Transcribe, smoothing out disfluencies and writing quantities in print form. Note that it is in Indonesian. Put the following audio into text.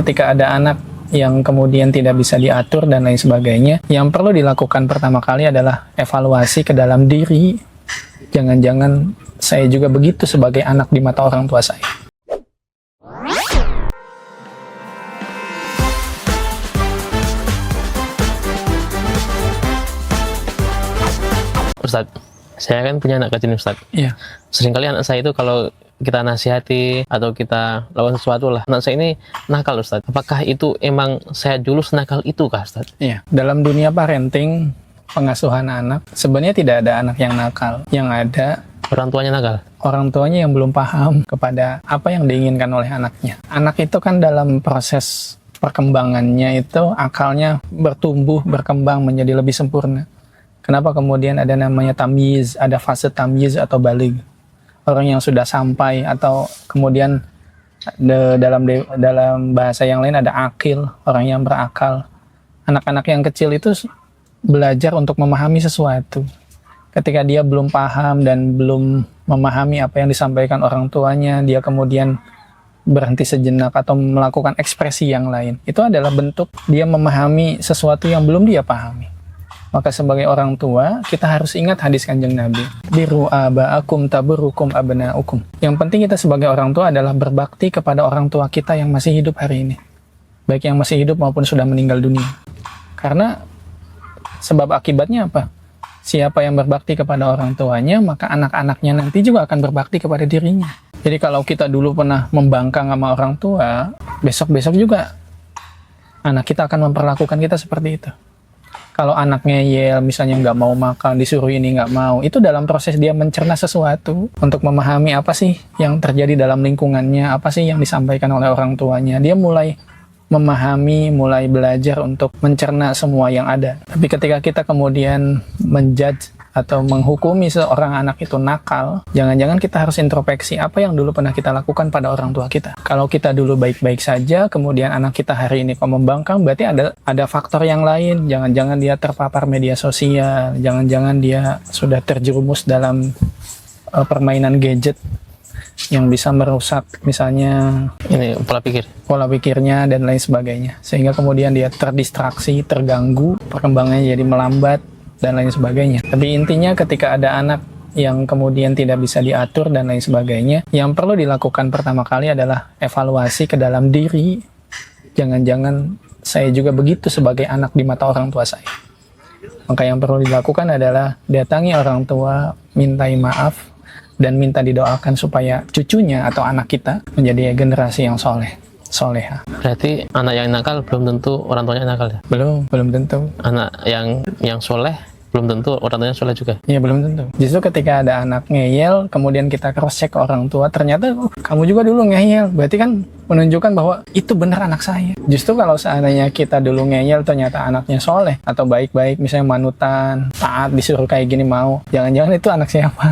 Ketika ada anak yang kemudian tidak bisa diatur dan lain sebagainya, yang perlu dilakukan pertama kali adalah evaluasi ke dalam diri. Jangan-jangan saya juga begitu sebagai anak di mata orang tua saya. Ustadz, saya kan punya anak kecil nih, Ustadz. Iya. Seringkali anak saya itu kalau kita nasihati atau kita lakukan sesuatu lah, anak saya ini nakal, Ustadz. Apakah itu emang saya dulu senakal itu kah, Ustadz? Iya. Dalam dunia parenting, pengasuhan anak, sebenarnya tidak ada anak yang nakal. Yang ada Orang tuanya nakal? orang tuanya yang belum paham kepada apa yang diinginkan oleh anaknya. Anak itu kan dalam proses perkembangannya itu akalnya bertumbuh, berkembang menjadi lebih sempurna. Kenapa kemudian ada namanya tamyiz, ada fase tamyiz atau baligh. Orang yang sudah sampai atau kemudian dalam bahasa yang lain ada akil, orang yang berakal. Anak-anak yang kecil itu belajar untuk memahami sesuatu. Ketika dia belum paham dan belum memahami apa yang disampaikan orang tuanya, dia kemudian berhenti sejenak atau melakukan ekspresi yang lain. Itu adalah bentuk dia memahami sesuatu yang belum dia pahami. Maka sebagai orang tua, kita harus ingat hadis Kanjeng Nabi. Biru aba'akum taburukum abna'ukum. Yang penting kita sebagai orang tua adalah berbakti kepada orang tua kita yang masih hidup hari ini. Baik yang masih hidup maupun sudah meninggal dunia. Karena sebab akibatnya apa? Siapa yang berbakti kepada orang tuanya, maka anak-anaknya nanti juga akan berbakti kepada dirinya. Jadi kalau kita dulu pernah membangkang sama orang tua, besok-besok juga anak kita akan memperlakukan kita seperti itu. Kalau anak ngeyel, misalnya nggak mau makan, disuruh ini nggak mau, itu dalam proses dia mencerna sesuatu untuk memahami apa sih yang terjadi dalam lingkungannya, apa sih yang disampaikan oleh orang tuanya. Dia mulai memahami, mulai belajar untuk mencerna semua yang ada. Tapi ketika kita kemudian menjudge atau menghukumi seorang anak itu nakal, jangan-jangan kita harus introspeksi apa yang dulu pernah kita lakukan pada orang tua kita. Kalau kita dulu baik-baik saja, kemudian anak kita hari ini kok membangkang, berarti ada faktor yang lain. Jangan-jangan dia terpapar media sosial, jangan-jangan dia sudah terjerumus dalam permainan gadget yang bisa merusak misalnya Ini pola pikirnya dan lain sebagainya, sehingga kemudian dia terdistraksi, terganggu, perkembangannya jadi melambat dan lain sebagainya. Tapi intinya ketika ada anak yang kemudian tidak bisa diatur dan lain sebagainya, yang perlu dilakukan pertama kali adalah evaluasi ke dalam diri. Jangan-jangan saya juga begitu sebagai anak di mata orang tua saya. Maka yang perlu dilakukan adalah datangi orang tua, mintai maaf, dan minta didoakan supaya cucunya atau anak kita menjadi generasi yang soleha. Berarti anak yang nakal belum tentu orang tuanya nakal ya? Belum tentu. Anak yang soleh belum tentu orang tuanya soleh juga? Iya, belum tentu. Justru ketika ada anak ngeyel, kemudian kita cross check ke orang tua, ternyata kamu juga dulu ngeyel, berarti kan menunjukkan bahwa itu benar anak saya. Justru kalau seandainya kita dulu ngeyel, ternyata anaknya soleh atau baik-baik, misalnya manutan, taat, disuruh kayak gini mau, jangan-jangan itu anak siapa?